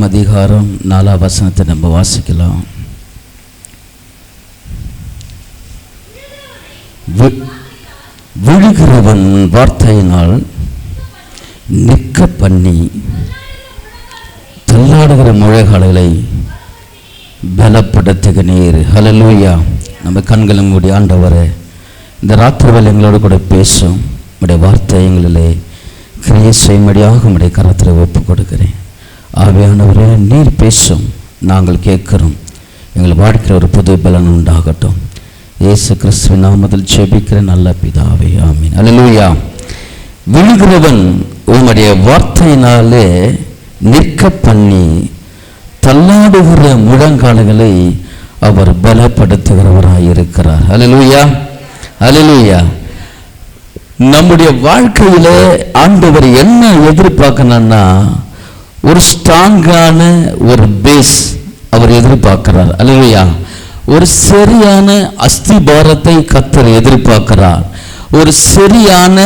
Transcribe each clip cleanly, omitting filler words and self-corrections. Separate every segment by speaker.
Speaker 1: அதிகாரம் 4 வசனத்தை நம்ம வாசிக்கலாம். விழுகிறவன் வார்த்தையினால் நிற்க பண்ணி தள்ளாடுகிற முழங்கால்களை பலப்படுத்துகிறீர். ஹல்லேலூயா. நம்ம கண்களை மூடி ஆண்டவரே, இந்த ராத்திரிவேளை எங்களோடு கூட பேசும் உடைய வார்த்தை எங்களிலே கிரியை செய்யும்படியாக உடைய கரத்தில் ஒப்பு கொடுக்கிறேன். ஆவியானவரே, நீர் பேசும், நாங்கள் கேட்கிறோம். எங்கள் வாழ்க்கையில் ஒரு புது பலன் உண்டாகட்டும். இயேசு கிறிஸ்துவின் நாமத்தில் ஜெபிக்கிற நல்ல பிதாவே, ஆமீன். அல்லேலூயா. விழுகிறவன் உம்முடைய வார்த்தையினாலே நிற்க பண்ணி தள்ளாடுகிற முழங்கால்களை அவர் பலப்படுத்துகிறவராய் இருக்கிறார். அல்லேலூயா, அல்லேலூயா. நம்முடைய வாழ்க்கையில ஆண்டவர் என்ன எதிர்பார்க்கணும்னா, ஒரு ஸ்ட்ராங்கான ஒரு பேஸ் அவர் எதிர்பார்க்கிறார். அல்லேலூயா. ஒரு சரியான அஸ்திபாரத்தை கர்த்தர் எதிர்பார்க்கிறார். ஒரு சரியான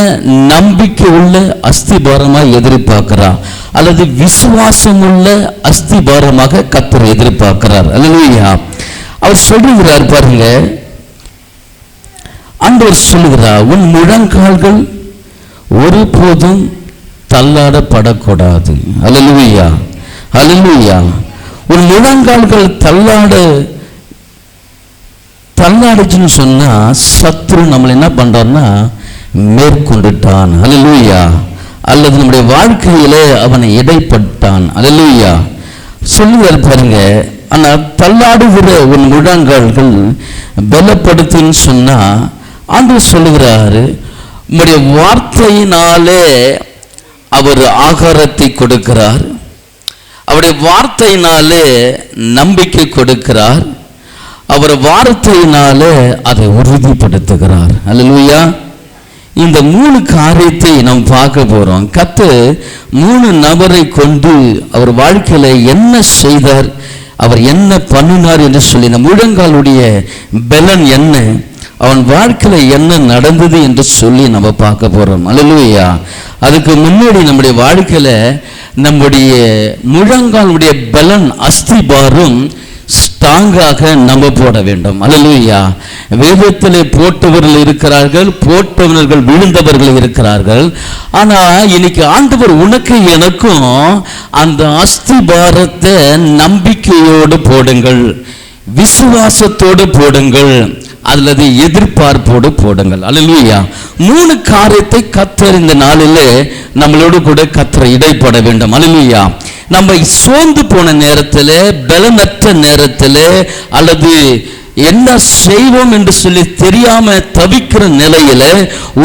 Speaker 1: நம்பிக்கை உள்ள அஸ்திபாரமாக எதிர்பார்க்கிறார், அல்லது விசுவாசம் உள்ள அஸ்திபாரமாக கர்த்தர் எதிர்பார்க்கிறார். அல்லேலூயா. அவர் சொல்லுகிறார் பாருங்க, ஆண்டவர் சொல்லுகிறார், உன் முழங்கால்கள் ஒருபோதும் தள்ளாடப்படக்கூடாது. அல்லேலூயா, அல்லேலூயா. உன் முழங்கால்கள் தள்ளாடுச்சுன்னு சொன்னா சத்ரு நம்மளை என்ன பண்றான்னா மேற்கொண்டுட்டான். அல்லேலூயா. அல்லது நம்முடைய வாழ்க்கையிலே அவனை இடைப்பட்டான். அல்லேலூயா. சொல்லுவார் பாருங்க, ஆனா தள்ளாடுகிற உன் முழங்கால்கள் பலப்படுத்துன்னு சொன்னா ஆண்டவர் சொல்லுகிறாரு, உம்முடைய வார்த்தையினாலே அவர் ஆகாரத்தை கொடுக்கிறார், அவருடைய வார்த்தையினாலே நம்பிக்கை கொடுக்கிறார், அவர் வார்த்தையினாலே அதை உறுதிப்படுத்துகிறார். அல்லேலூயா. இந்த 3 காரியத்தை நாம் பார்க்க போறோம். கர்த்தர் 3 நபரை கொண்டு அவர் வாழ்க்கையில என்ன செய்தார், அவர் என்ன பண்ணினார் என்று சொல்லி, இந்த முழங்காலுடைய பலன் என்ன, அவன் வாழ்க்கையில என்ன நடந்தது என்று சொல்லி நம்ம பார்க்க போறோம். அல்லேலூயா. அதுக்கு முன்னாடி நம்முடைய வாழ்க்கையில நம்முடைய முழங்காலுடைய பலன் அஸ்திபாரம் ஸ்ட்ராங்காக நம்ம போட வேண்டும். அல்லேலூயா. வேதத்திலே போட்டவர்கள் இருக்கிறார்கள், போட்டவர்கள் விழுந்தவர்கள் இருக்கிறார்கள். ஆனா இன்னைக்கு ஆண்டவர் உனக்கு எனக்கும் அந்த அஸ்திபாரத்தை நம்பிக்கையோடு போடுங்கள், விசுவாசத்தோடு போடுங்கள், அல்லது எதிர்பார்ப்போடு போடுங்கள். அல்லேலூயா. 3 காரியத்தை கர்த்தர் இந்த நாளிலே நம்மளோடு கூட கர்த்தர் இடைப்பட வேண்டும். அல்லேலூயா. நம்ம சோர்ந்து போன நேரத்தில், பலனற்ற நேரத்தில், அல்லது என்ன செய்வோம் என்று சொல்லி தெரியாம தவிக்கிற நிலையில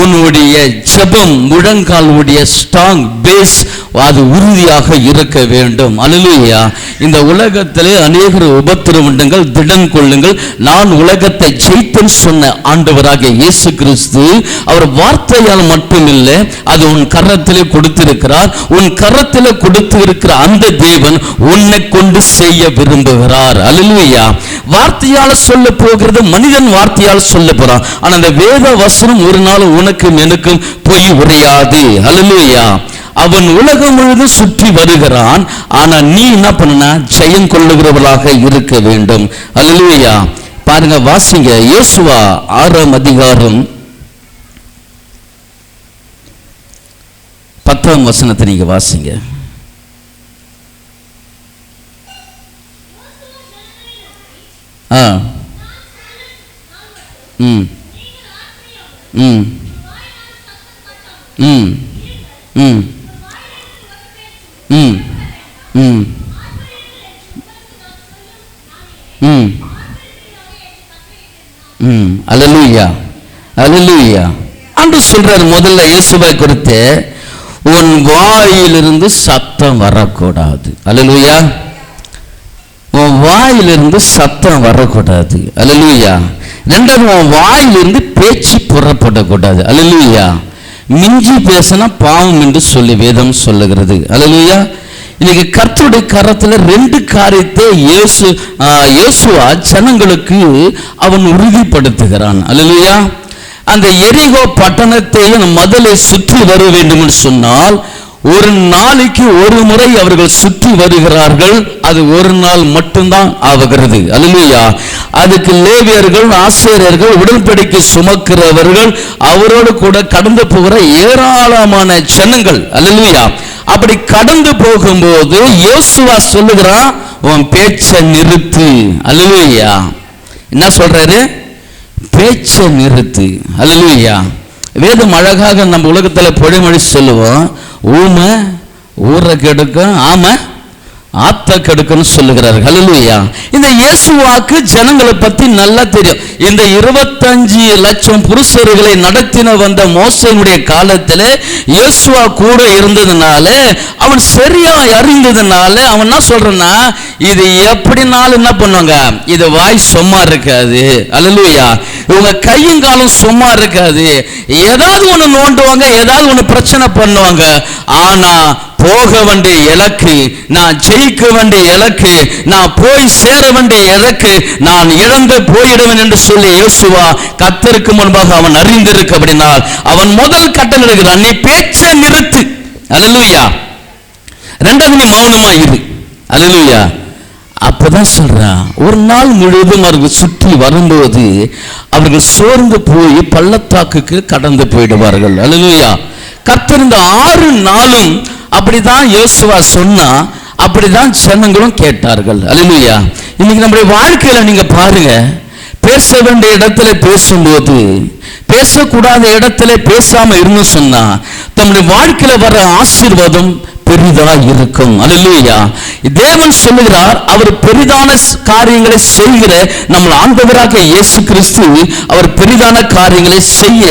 Speaker 1: உன்னுடைய ஜெபம் முழங்காலுடைய ஸ்ட்ராங் பேஸ் அது உறுதியாக இருக்க வேண்டும். அல்லேலூயா. இந்த உலகத்திலே அநேகர் உபத்திரவங்கள், திடன் கொள்ளுங்கள், நான் உலகத்தை ஜெயித்தேன் சொன்ன ஆண்டவராகிய இயேசு கிறிஸ்து அவர் வார்த்தையால் மட்டுமில்லை, அது உன் கரத்திலே கொடுத்திருக்கிறார். உன் கரத்திலே கொடுத்திருக்கிற அந்த தேவன் உன்னை கொண்டு செய்ய விரும்புகிறார். அல்லேலூயா. வார்த்தையால் சொல்ல போகிறது, மனிதன் வார்த்தையால் சொல்ல போறான். ஆனா அந்த வேத வசனம் ஒரு நாள் உனக்கும் எனக்கும் பொய் உரையாது. அல்லேலூயா. அவன் உலகம் முழுவதும் சுற்றி வருகிறான், ஆனா நீ என்ன பண்ணா ஜெயம் கொள்ளுகிறவர்களாக இருக்க வேண்டும். அல்லேலூயா. பாருங்க, வாசிங்க யோசுவா 6ஆம் அதிகாரம் 10ஆம் வசனத்தை நீங்க வாசிங்க. அல்லேலூயா, அல்லேலூயா. ஆண்டவர் சொல்றார் முதல்ல இயேசுவை குறித்து, உன் வாயிலிருந்து சத்தம் வரக்கூடாது. அல்லேலூயா. உன் வாயிலிருந்து சத்தம் வரக்கூடாது. அல்லேலூயா. 2வது, உன் வாயிலிருந்து பேச்சு புறப்படக்கூடாது. அல்லேலூயா. மிஞ்சி பேசினா பாவம் என்று சொல்லி வேதம் சொல்லுகிறது. அல்லேலூயா. இன்னைக்கு கர்த்தருடைய கரத்துல 2 காரியத்தை யோசுவா ஜனங்களுக்கு அவன் உறுதிப்படுத்துகிறான். அல்லேலூயா. அந்த எரிகோ பட்டணத்தை மதலை சுற்றி வர வேண்டும் என்று சொன்னால் ஒரு நாளைக்கு ஒரு முறை அவர்கள் சுற்றி வருகிறார்கள். அது ஒரு நாள் மட்டும்தான் ஆகிறது. அல்லேலூயா. அதுக்கு லேவியர்கள், ஆசாரியர்கள், உடன்படிக்கை சுமக்கிறவர்கள், அவரோடு கூட கடந்து போகிற ஏராளமான ஜனங்கள். அல்லேலூயா. அப்படி கடந்து போகும்போது யோசுவா சொல்லுகிறான், உன் பேச்சை நிறுத்து. அல்லேலூயா. என்ன சொல்றாரு? பேச்சை நிறுத்து. அல்லேலூயா. வேதம் அழகாக நம்ம உலகத்துல பொழிமொழி சொல்லுவோம், ஊமை ஊரை கெடுக்கும், ஆமை ஆத்த கெடுக்குன்னு சொல்லுகிறார்கள். ஹல்லேலூயா. இந்த இயேசுவாக்கு ஜனங்களை பத்தி நல்லா தெரியும். இந்த 25 லட்சம் புருஷர்களை நடத்தின வந்த மோசேனுடைய காலத்துல இயேசுவா கூட இருந்ததுனால, அவன் சரியா அறிந்ததுனால அவன் என்ன சொல்றான்னா, இது எப்படினாலும் என்ன பண்ணுவாங்க, இது வாய் சும்மா இருக்காது. அல்லேலூயா. இவங்க கையும் காலும் சும்மா இருக்காது. ஏதாவது ஒண்ணு நோண்டுவாங்க, ஏதாவது ஒண்ணு பிரச்சனை பண்ணுவாங்க. ஆனா போக வேண்டிய இலக்கு, நான் ஜெயிக்க வேண்டிய இலக்கு, நான் போய் சேர வேண்டிய இலக்கு, நான் இழந்து போயிடுவேன் என்று சொல்லி இயேசுவா கர்த்தருக்கு முன்பாக அவன் அறிந்திருக்க அப்படினால் அவன் முதல் கட்டளையிடுகிறான், நீ பேச்சை நிறுத்து. அல்லேலூயா. ரெண்டாவது, நீ மௌனமா இரு. அல்லேலூயா. அப்பதான் சொல்றான், ஒரு நாள் முழுவதும் அவர்கள் சுற்றி வரும்போது அவர்கள் சோர்ந்து போய் பள்ளத்தாக்குக்கு கடந்து போயிடுவார்கள். அல்லேலூயா. கர்த்தர் இந்த 6 நாளும் அப்படிதான் யோசுவா சொன்னா, அப்படிதான் ஜனங்களும் கேட்டார்கள். அல்லேலூயா. இன்னைக்கு நம்முடைய வாழ்க்கையில நீங்க பாருங்க, பேச வேண்டிய இடத்துல பேசும்போது, பேசக்கூடாத இடத்துல பேசாம இருந்து சொன்னா நம்முடைய வாழ்க்கையில வர ஆசீர்வாதம் பெரிதா இருக்கும். அல்லேலூயா. தேவன் சொல்லுகிறார், அவர் பெரிதான காரியங்களை செய்கிற நம்ம ஆண்டவராக இயேசு கிறிஸ்து அவர் பெரிதான காரியங்களை செய்ய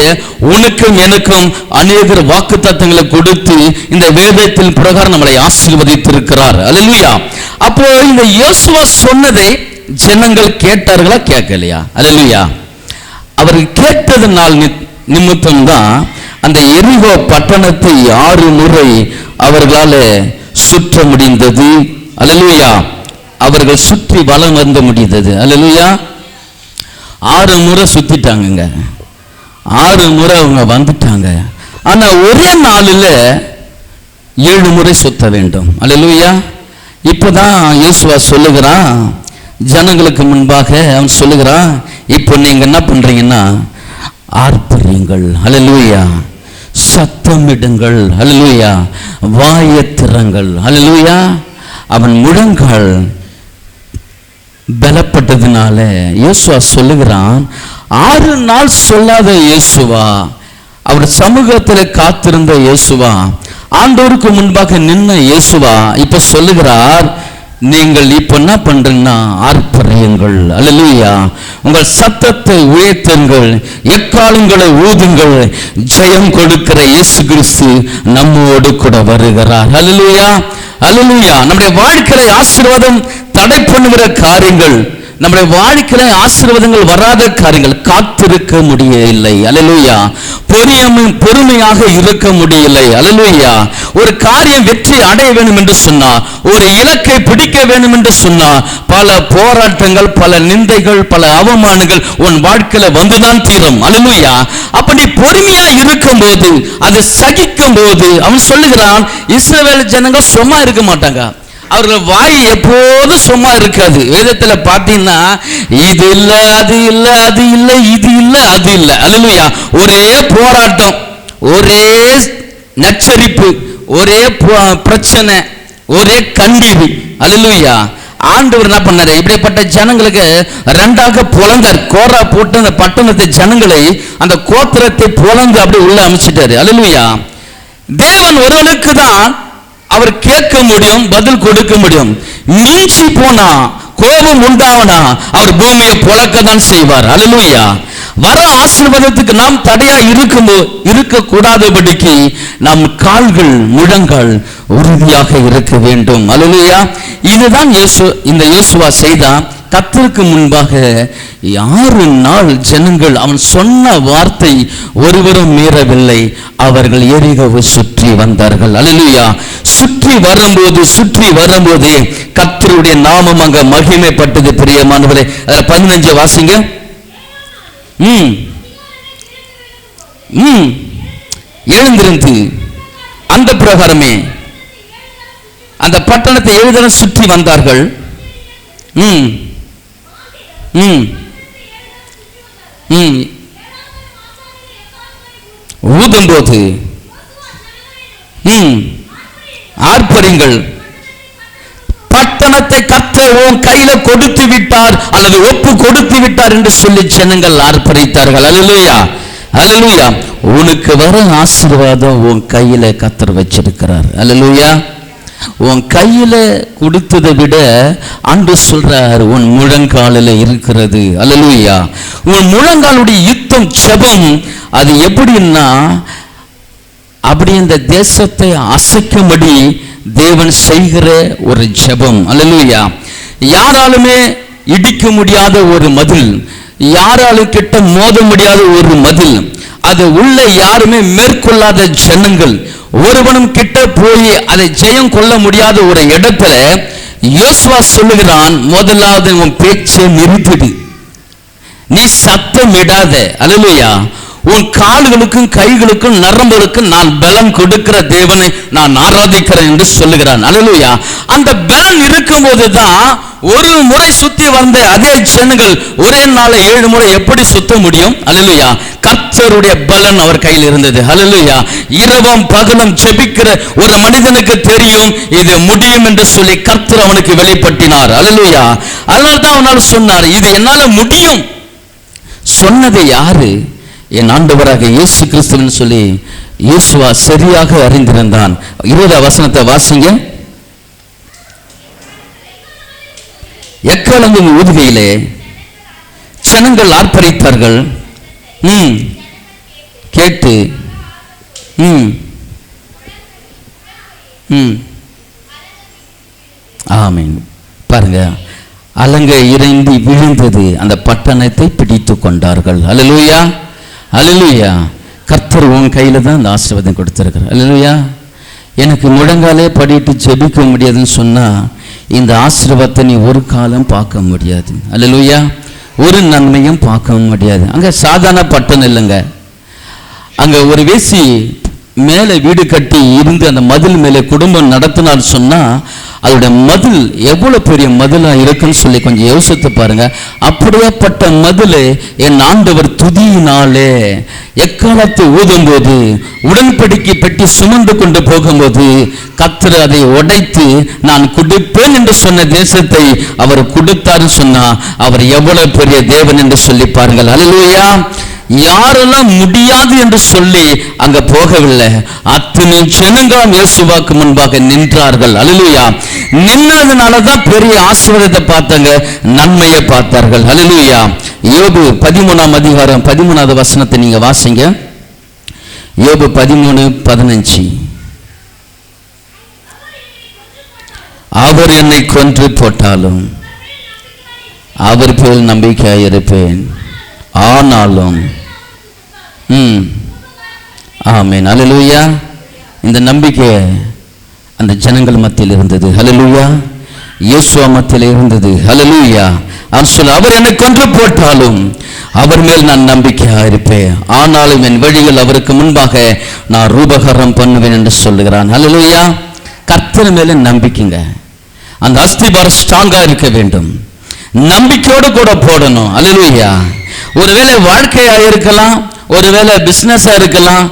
Speaker 1: உனக்கும் எனக்கும் அநேக வாக்குத்தத்தங்களை கொடுத்து இந்த வேதத்தின் பிரகாரம் நம்மளை ஆசீர்வதித்திருக்கிறார். அல்லேலூயா. அப்போ இந்த யோசுவா சொன்னதை ஜனங்கள் கேட்டார்களா, கேட்கலையா? அல்லேலூயா. அவர்கள் கேட்டதனால் நிமித்தம் தான் அந்த எரிகோ பட்டணத்தை 6 முறை அவர்களால் சுற்ற முடிந்தது. அல்லேலூயா. அவர்கள் சுற்றி வலம் வந்து முடிந்தது. அல்லேலூயா. 6 முறை சுத்திட்டாங்க, 6 முறை அவங்க வந்துட்டாங்க. ஆனா ஒரே நாளில் 7 முறை சுத்த வேண்டும். அல்லேலூயா. இப்பதான் யோசுவா சொல்லுகிறான் ஜனங்களுக்கு முன்பாக, அவன் சொல்லுகிறான், இப்போ நீங்க என்ன பண்றீங்கன்னா ஆர்ப்பரியுங்கள். அல்லேலூயா. சத்தமிடுங்கள். அல்லேலூயா. வாயத்திறங்கள். அல்லேலூயா. அவன் முழங்கால் பலப்பட்டதுனால யோசுவா சொல்லுகிறான், 6 நாள் சொல்லாத யோசுவா, அவர் சமூகத்தில் காத்திருந்த யோசுவா, ஆண்டவருக்கு முன்பாக நின்ன யோசுவா இப்ப சொல்லுகிறார், நீங்கள் இப்ப என்ன பண்றீங்கன்னா ஆர்ப்பரியுங்கள். அல்லேலூயா. உங்கள் சத்தத்தை உயர்த்துங்கள், எக்காலங்களை ஊதுங்கள், ஜெயம் கொடுக்கிற இயேசு கிறிஸ்து நம்மோடு கூட வருகிறார். அல்லேலூயா. அல்லேலூயா. நம்முடைய வாழ்க்கையை ஆசீர்வாதம் தடை பண்ணுகிற காரியங்கள், நம்முடைய வாழ்க்கையில ஆசீர்வாதங்கள் வராத காரியங்கள் காத்திருக்க முடியவில்லை. அல்லேலூயா. பொறுமையாக இருக்க முடியலை. அல்லேலூயா. ஒரு காரியம் வெற்றி அடைய வேண்டும் என்று சொன்னா, ஒரு இலக்கை பிடிக்க வேண்டும் என்று சொன்னா, பல போராட்டங்கள், பல நிந்தைகள், பல அவமானங்கள் உன் வாழ்க்கையில வந்துதான் தீரும். அல்லேலூயா. அப்படி பொறுமையா இருக்கும் போது, அதை சகிக்கும் போது, அவன் சொல்லுகிறான், இஸ்ரவேல் ஜனங்க சும்மா இருக்க மாட்டாங்க, அவர்கள் வாய் எப்போதும் சும்மா இருக்காது. வேதத்துல பாத்தீங்கன்னா இது இல்ல, அது இல்ல, அது இல்ல, இது இல்ல, அது இல்ல. அல்லேலூயா. ஒரே போராட்டம், ஒரே நச்சரிப்பு, ஒரே பிரச்சனை, ஒரே கண்ணீர். அல்லேலூயா. ஆண்டவர் என்ன பண்ணாரு, இப்படிப்பட்ட ஜனங்களுக்கு 2ஆக பொளந்தார். கோரா போட்டு அந்த பட்டணத்தை ஜனங்களை, அந்த கோத்திரத்தை பொளந்து அப்படி உள்ள அமைச்சிட்டாரு. அல்லேலூயா. தேவன் ஒருவனுக்கு தான் அவர் கேட்க முடியும், பதில் கொடுக்க முடியும். மீஞ்சி போனா, கோபம் உண்டாவனா, அவர் பூமியை பொளக்க தான் செய்வார். அல்லேலூயா. வர ஆசீர்வாதத்துக்கு நாம் தடையா இருக்க கூடாதபடிக்கு நம் கால்கள், முழங்கால் உறுதியாக இருக்க வேண்டும். அல்லேலூயா. இதுதான் இந்த யோசுவா செய்தான். கர்த்தருக்கு முன்பாக 6 நாள் ஜனங்கள், அவன் சொன்ன வார்த்தை ஒருவரும் மீறவில்லை. அவர்கள் எரிகோவை சுற்றி வந்தார்கள். அல்லேலூயா. சுற்றி வரும்போது கர்த்தருடைய நாமம் அங்க மகிமைப்பட்டது. பிரியமானவரே, 15 வாசிங்க. எழுந்திருந்து அந்த பிரகாரமே அந்த பட்டணத்தை 7 தடவை சுற்றி வந்தார்கள். ஊதும்போது ஆர்ப்பரிங்கள், பட்டணத்தை கர்த்தர் உன் கையில கொடுத்து விட்டார் அல்லது ஒப்பு கொடுத்து விட்டார் என்று சொல்லி ஜனங்கள் ஆர்ப்பரித்தார்கள். அல்லேலூயா, அல்லேலூயா. உனக்கு வர ஆசீர்வாதம் உன் கையில கர்த்தர் வச்சிருக்கிறார். அல்லேலூயா. உன் கையில கொடுத்ததை விட ஆண்டவர் சொல்றார் உன் முழங்காலில் இருக்கிறது. அல்லேலூயா. உன் முழங்காலுடைய யுத்தம் ஜெபம் அது எப்படின்னா, அப்படி இந்த தேசத்தை அசைக்கும்படி தேவன் செய்கிற ஒரு ஜெபம். அல்லேலூயா. யாராலுமே இடிக்க முடியாத ஒரு மதில், யாராலும் கிட்ட மோத முடியாத ஒரு மதில், அது உள்ள யாருமே மேற்கொள்ளாத ஜனங்கள், ஒருவனும் கிட்ட போய் அதை ஜெயம் கொள்ள முடியாத ஒரு இடத்துல யோசுவா சொல்லுகிறான், முதலாவது உன் பேச்சை நிறுத்திடு, நீ சத்தம் இடாத. அல்லேலூயா. உன் கால்களுக்கும் கைகளுக்கும் நரம்புகளுக்கும் நான் பலம் கொடுக்கிற தேவனை நான் ஆராதிக்கிறேன் என்று சொல்லுகிறான். அல்லேலூயா. அந்த பலம் இருக்கும்போது தான் ஒரு முறை சுத்தி வந்த அதே ஜனங்கள் ஒரே நாள் 7 முறை எப்படி சுத்த முடியும்? அல்லேலூயா. கர்த்தருடைய பலன் அவர் கையில் இருந்தது. அல்லேலூயா. இரவும் பகலும் ஜெபிக்கிற ஒரு மனிதனுக்கு தெரியும் இது முடியும் என்று சொல்லி கர்த்தர் அவனுக்கு வெளிப்படுத்தினார். அல்லேலூயா. அதனால தான் அவனால் சொன்னார், இது என்னால முடியும். சொன்னது யாரு? என் ஆண்டவராக இயேசு கிறிஸ்துவின் சொல்லி யோசுவா சரியாக அறிந்திருந்தான். 20 வசனத்தை வாசிங்க. எக்காலமும் ஊதுகையிலே ஜனங்கள் ஆர்ப்பரித்தார்கள். கேட்டு ஆமென். பாருங்க, அலங்கை இறைந்து விழுந்தது, அந்த பட்டணத்தை பிடித்து கொண்டார்கள். அல்லேலூயா, அல்லேலூயா. கர்த்தர் உன் கையில தான் அந்த ஆசீர்வாதம் கொடுத்திருக்கிறார். அல்லேலூயா. எனக்கு முழங்காலே படிட்டு ஜெபிக்க முடியாதுன்னு சொன்னா இந்த ஆசீர்வாதத்தை நீ ஒரு காலம் பார்க்க முடியாது. அல்லேலூயா. ஒரு நன்மையும் பார்க்க முடியாது. அங்க சாதாரண பட்டணம் இல்லைங்க. அங்க ஒரு வேசி மேலே வீடு கட்டி இருந்து அந்த மதில் மேலே குடும்பம் நடத்தினான்னு சொன்னா அதோட மதில் எவ்வளவு பெரிய மதிலா இருக்குன்னு சொல்லி கொஞ்சம் யோசித்து பாருங்க. அப்படியேப்பட்ட மதில் என் ஆண்டவர் துதியினாலே எக்காலத்தை ஊதும்போது உடன்படிக்கை பெட்டி சுமந்து கொண்டு போகும்போது கர்த்தர் அதை உடைத்து நான் கொடுப்பேன் என்று சொன்ன தேசத்தை அவர் கொடுத்தாரு சொன்னா அவர் எவ்வளவு பெரிய தேவன் என்று சொல்லி பாருங்கள். அல்லேலூயா. யாரெல்லாம் முடியாது என்று சொல்லி அங்க போகவில்லை, அத்தனை ஜனங்களும் இயேசுவுக்கு முன்பாக நின்றார்கள். அல்லேலூயா. நின்னதுனாலதான் பெரிய ஆசீர்வாதத்தை பார்த்தாங்க, நன்மையை பார்த்தார்கள். அல்லேலூயா. யோபு 13ஆம் அதிகாரம் 13வது வசனத்தை நீங்க வாசிங்க. யோபு 13:15. அவர் என்னை கொன்று போட்டாலும் அவர் பேரில் நம்பிக்கையாயிருப்பேன், ஆனாலும் ஆமென். அல்லேலூயா. இந்த நம்பிக்கை அந்த ஜனங்கள் மத்தியில் இருந்தது. அல்லேலூயா. இயேசுவா மத்தியில் இருந்தது. அல்லேலூயா. அவர் என்னை கொன்று போட்டாலும் அவர் மேல் நான் நம்பிக்கையா இருப்பேன், ஆனாலும் என் வழிகள் அவருக்கு முன்பாக நான் ரூபகாரம் பண்ணுவேன் என்று சொல்லுகிறான். அல்லேலூயா. கர்த்தர் மேல நம்பிக்கைங்க. அந்த அஸ்திபாரம் ஸ்ட்ராங்கா இருக்க வேண்டும். நம்பிக்கையோடு கூட போடணும். அல்லேலூயா. ஒருவேளை வாழ்க்கையா இருக்கலாம், ஒருவேளை பிசினஸா இருக்கலாம்,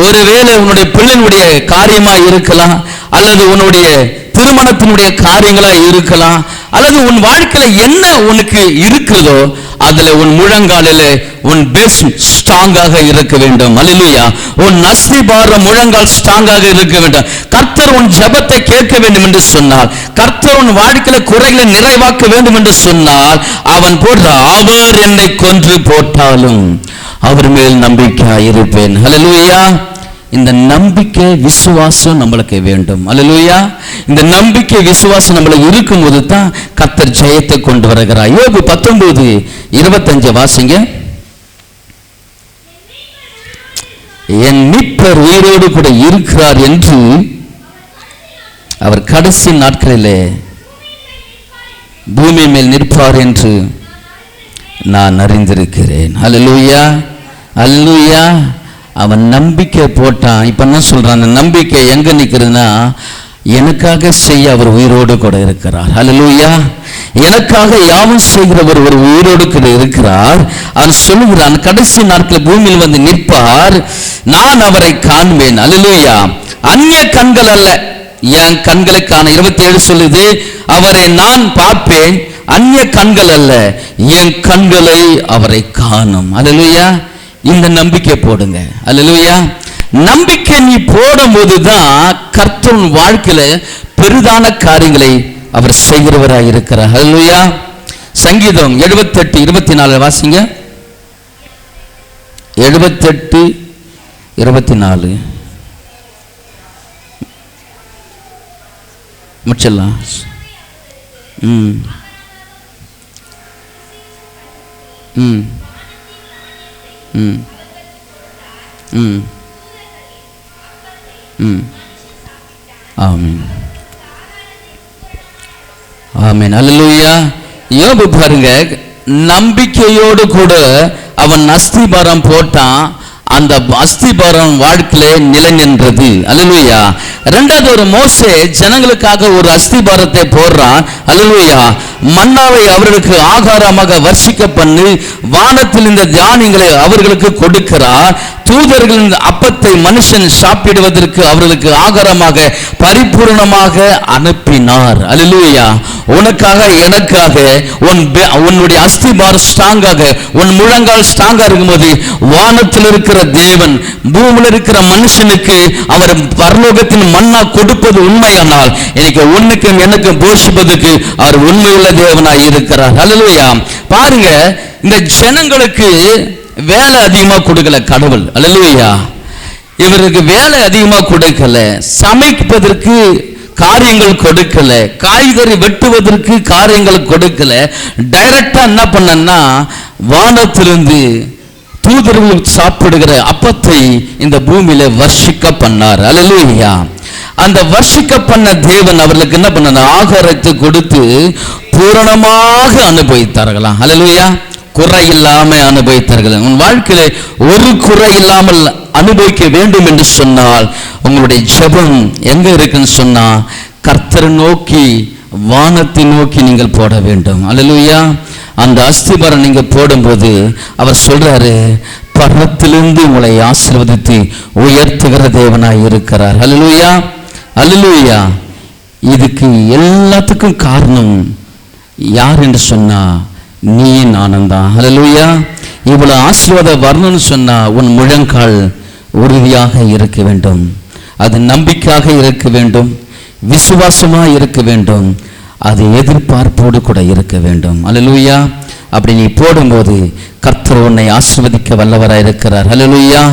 Speaker 1: ஒருவேளை உன்னுடைய பிள்ளைகளுடைய காரியமா இருக்கலாம், அல்லது உன்னுடைய திருமணத்தினுடைய காரியங்களா இருக்கலாம், அல்லது உன் வாழ்க்கையில என்ன உனக்கு இருக்கிறதோ அதுல உன் முழங்காலில உன் பேஸ் ஸ்ட்ராங்காக இருக்க வேண்டும். அல்லேலூயா. உன் அஸ்திபாரம் முழங்கால் ஸ்ட்ராங்காக இருக்க வேண்டும். கர்த்தர் உன் ஜெபத்தை கேட்க வேண்டும் என்று சொன்னால், கர்த்தர் உன் வாழ்க்கையில குறைகளை நிறைவாக்க வேண்டும் என்று சொன்னால் அவன் போடுற அவர் என்னை கொன்று போட்டாலும் அவர் மேல் நம்பிக்கையா இருப்பேன். அல்லேலூயா. இந்த நம்பிக்கை விசுவாசம் நம்மளுக்கு வேண்டும். அல்லேலூயா. இந்த நம்பிக்கை விசுவாசம் நம்மளுக்கு இருக்கும்போது தான் கர்த்தர் ஜெயத்தை கொண்டு வருகிறார். யோபு 19:25 வாசிங்க. என் மீட்பர் உயிரோடு கூட இருக்கிறார் என்று அவர் கடைசி நாட்களிலே பூமி மேல் நிற்பார் என்று நான் அறிந்திருக்கிறேன். அல்லேலூயா, அல்லேலூயா. அவன் நம்பிக்கை போட்டான். இப்ப என்ன சொல்றான்? அந்த நம்பிக்கை எங்க நிக்கிறதுனா, எனக்காக செய்ய அவர் உயிரோடு கூட இருக்கிறார். ஹல்லேலூயா. எனக்காக யாவும் செய்கிறவர் ஒரு உயிரோடு கூட இருக்கிறார். அவர் சொல்லுகிறான், கடைசி நாட்களில் பூமியில் வந்து நிற்பார், நான் அவரை காண்பேன். ஹல்லேலூயா. அந்நிய கண்கள் அல்ல, என் கண்களை காண. 27 சொல்லுது, அவரை நான் பார்ப்பேன், அந்நிய கண்கள் அல்ல, என் கண்களை அவரை காணும். ஹல்லேலூயா. இந்த நம்பிக்கை போடுங்க. ஹல்லேலூயா. நம்பிக்கை நீ போடும்போதுதான் கர்த்தர் வாழ்க்கையில பெரிதான காரியங்களை அவர் செய்கிறவராக இருக்கிறார். ஹல்லேலூயா. சங்கீதம் 78:24 வாசிங்க. 78:24 முடிச்சிடலாம். ஆமென். ஆமென். அல்லேலூயா. யோபு பாருங்க, நம்பிக்கையோடு கூட அவன் அஸ்திபாரம் போட்டான். அந்த அஸ்திபாரம் வாழ்க்கையிலே நிலை நின்றது. அல்லேலூயா. இரண்டாவது ஒரு மோசே ஜனங்களுக்காக ஒரு அஸ்திபாரத்தை போடுறான். அல்லேலூயா. மன்னாவை அவர்களுக்கு ஆகாரமாக வர்ஷிக்க பண்ணி வானத்தில் இந்த தானியங்களை அவர்களுக்கு கொடுக்கிறார். தூதர்களின் அப்பத்தை மனுஷன் சாப்பிடுவதற்கு அவர்களுக்கு ஆகாரமாக பரிபூர்ணமாக அனுப்பினார். அல்லேலூயா. உனக்காக எனக்காக உன்னுடைய அஸ்திபாரம் ஸ்ட்ராங்காக, உன் முழங்கால் ஸ்ட்ராங்கா இருக்கும்போது வானத்தில் இருக்கிற தேவன் பூமியில் இருக்கிற மனுஷனுக்கு அவர் பரலோகத்தின் மன்னா கொடுப்பது உண்மையானால் இன்னைக்கு உன்னுக்கும் எனக்கும் போஷிப்பதற்கு அவர் உண்மையுள்ள தேவனாய் இருக்கிறார். அல்லேலூயா. பாருங்க, இந்த ஜனங்களுக்கு வேலை அதிகமா கொடுக்கல கடவுள். அல்லேலூயா. இவருக்கு வேலை அதிகமா கொடுக்கல, சமைப்பதற்கு காரியங்கள் கொடுக்கல, காய்கறி வெட்டுவதற்கு காரியங்கள் கொடுக்கல. டைரக்டா என்ன பண்ணா, வானத்திலிருந்து தூதர்கள் சாப்பிடுகிற அப்பத்தை இந்த பூமியில வர்ஷிக்க பண்ணார். அல்லேலூயா. அந்த வர்ஷிக்க பண்ண தேவன் அவர்களுக்கு என்ன பண்ண, ஆகாரத்தை கொடுத்து பூரணமாக அனுபவித்தார்களாம். அல்லேலூயா. குறை இல்லாம அனுபவித்தார்கள். உன் வாழ்க்கையில ஒரு குறை இல்லாமல் அனுபவிக்க வேண்டும் என்று சொன்னால் உங்களுடைய ஜெபம் எங்க இருக்குன்னு சொன்னா, கர்த்தரை நோக்கி, வானத்தை நோக்கி நீங்கள் போட வேண்டும். அல்லேலூயா. அந்த அஸ்திபாரம் நீங்க போடும்போது அவர் சொல்றாரு, பரத்திலிருந்து உங்களை ஆசீர்வதித்து உயர்த்துகிற தேவனாய் இருக்கிறார். அல்லேலூயா. அல்லேலூயா. இதுக்கு எல்லாத்துக்கும் காரணம் யார் என்று சொன்னா, நீ நானும் தான். அல்லேலூயா. இவ்வளவு ஆசீர்வாதம் வரணும்னு சொன்னா உன் முழங்கால் உறுதியாக இருக்க வேண்டும், அது நம்பிக்கையாக இருக்க வேண்டும், விசுவாசமா இருக்க வேண்டும், அது எதிர்பார்ப்போடு கூட இருக்க வேண்டும். அல்லேலூயா. அப்படி நீ போடும்போது கர்த்தர் உன்னை ஆசீர்வதிக்க வல்லவராய் இருக்கிறார். அல்லேலூயா.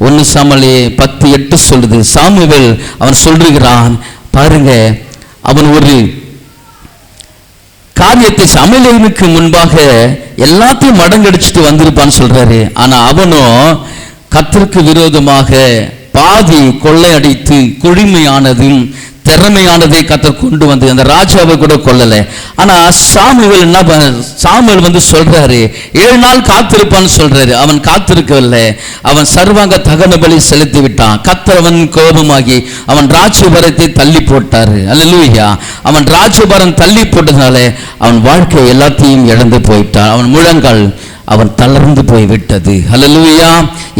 Speaker 1: 1 சாமுவேல் 10:8 சொல்லுது, சாமுவேல் அவன் சொல்லுகிறான் பாருங்க, அவன் ஒரு காரியத்தை அமலேனுக்கு முன்பாக எல்லாத்தையும் மடங்கடிச்சிட்டு வந்திருப்பான்னு சொல்றாரு. ஆனா அவனும் கர்த்தருக்கு விரோதமாக பாதி கொள்ளையடித்து கொழிமையானதும் திறமையானதை கர்த்தர் கொண்டு வந்து அந்த ராஜாவை கூட கொல்லல. ஆனா சாமுவேல் வந்து சொல்றாரு, 7 நாள் காத்திருப்பான்னு சொல்றாரு. அவன் காத்திருக்கவில்லை. அவன் சர்வாங்க தகன பலி செலுத்தி விட்டான். கர்த்தர் அவன் கோபமாகி அவன் ராஜ்யபாரத்தை தள்ளி போட்டாரு. அல்லேலூயா. அவன் ராஜ்யபாரம் தள்ளி போட்டதுனால அவன் வாழ்க்கை எல்லாத்தையும் இழந்து போயிட்டான். அவன் முழங்கால் அவன் தளர்ந்து போய் விட்டது. அல்லேலூயா.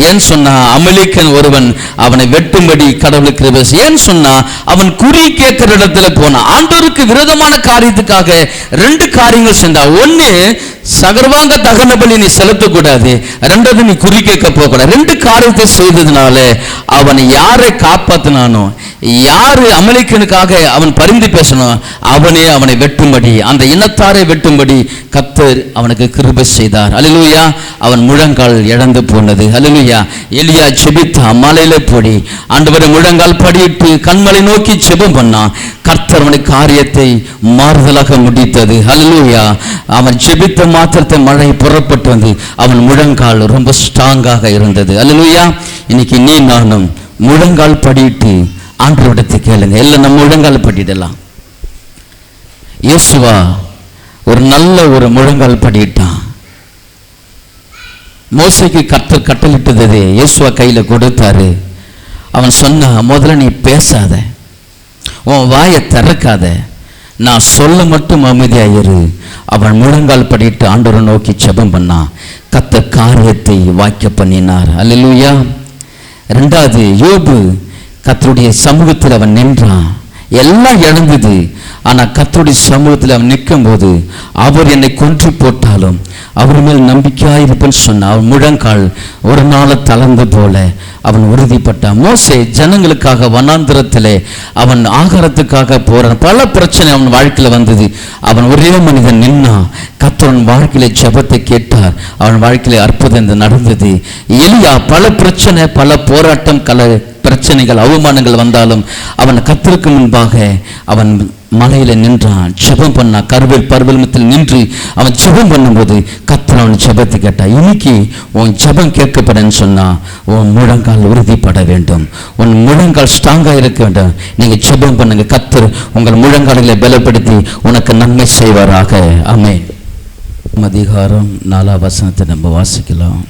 Speaker 1: ஏன் சொன்னா, அமலேக்கன் ஒருவன் அவனை வெட்டும்படி கடவுளுக்கு கிருபை. ஏன் சொன்னா, அவன் குறி கேட்கிற இடத்துல போனான். ஆண்டவருக்கு விரோதமான காரியத்துக்காக 2 காரியங்கள் செஞ்சா. ஒன்னு, சகர்வாங்க தகன பலி நீ செலுத்தக்கூடாது. 2வது, நீ குறி கேட்க போகக்கூடாது. 2 காரியத்தை செய்ததுனால அவனை யாரை காப்பாத்தினானோ, யாரு அமலேக்கனுக்காக அவன் பரிந்து பேசணும், அவனை வெட்டும்படி, அந்த இனத்தாரை வெட்டும்படி கர்த்தர் அவனுக்கு கிருபை செய்தார். அல்லேலூயா. அவன் முழங்கால் இழந்து போனது. அல்லேலூயா. எலியா ஜெபித்தான், மலையில போடி ஆண்டவரை முழங்கால் படியிட்டு கண்மலை நோக்கி ஜெபம் பண்ணான். கர்த்தர் அவனுக்கு காரியத்தை மாறுதலாக முடித்தது. அல்லேலூயா. அவன் ஜெபித்த மாத்திரத்தை மழை புறப்பட்டு வந்து அவன் முழங்கால் ரொம்ப ஸ்ட்ராங்காக இருந்தது. அல்லேலூயா. இன்னைக்கு நீ நானும் முழங்கால் படியிட்டு ஆண்டவரிடத்தை கேளுங்க. எல்லாம் நம்ம முழங்கால் படிடலாம். இயேசுவா ஒரு நல்ல ஒரு முழங்கால் படிட்டான். மோசேக்கு கர்த்தர் கட்டளிட்டது யோசுவா கையில் கொடுத்தாரு. அவன் சொன்னா, முதல்ல நீ பேசாத, உன் வாயை திறக்காத, நான் சொல்ல மட்டும் அமைதியாயிரு. அவன் முழங்கால் படிட்டு ஆண்டவரை நோக்கி ஜெபம் பண்ணான். கர்த்தர் காரியத்தை வாய்க்க பண்ணினார். அல்லேலூயா. ரெண்டாவது, யோபு கர்த்தருடைய சமூகத்தில் அவன் நின்றான். எல்லாம் இழந்தது, ஆனால் கர்த்தருடைய சமூகத்தில் அவன் நிற்கும் போது, அவர் என்னை கொன்று போட்டாலும் அவர் மேல் நம்பிக்கையாயிருப்பேன்னு சொன்னான். அவன் முழங்கால் ஒரு நாள் தளர்ந்து போல அவன் உறுதிப்பட்டான். மோசே ஜனங்களுக்காக வனாந்திரத்திலே அவன் ஆகாரத்துக்காக போறான். பல பிரச்சனை அவன் வாழ்க்கையில் வந்தது. அவன் ஒரே மனிதன் நின்னான். கர்த்தர் வாழ்க்கையில ஜெபத்தை கேட்டார். அவன் வாழ்க்கையில அற்புதம் நடந்தது. எலியா பல பிரச்சனை, பல போராட்டம், பிரச்சனைகள், அவமானங்கள் வந்தாலும் அவன் கர்த்தருக்கு முன்பாக அவன் மலையில நின்றான், ஜெபம் பண்ணான். கர்வேல் பர்வதத்தில் நின்று அவன் ஜெபம் பண்ணும்போது கர்த்தர் அவன் ஜெபத்தை கேட்டான். இன்னைக்கு உன் ஜெபம் கேட்கப்படன்னு சொன்னா உன் முழங்கால் உறுதிப்பட வேண்டும், உன் முழங்கால் ஸ்ட்ராங்கா இருக்க வேண்டும். நீங்க ஜெபம் பண்ணுங்க, கர்த்தர் உங்கள் முழங்கால்களை பலப்படுத்தி உனக்கு நன்மை செய்வாராக. ஆமென். அதிகாரம் 4 வசனத்தை நம்ம வாசிக்கலாம்.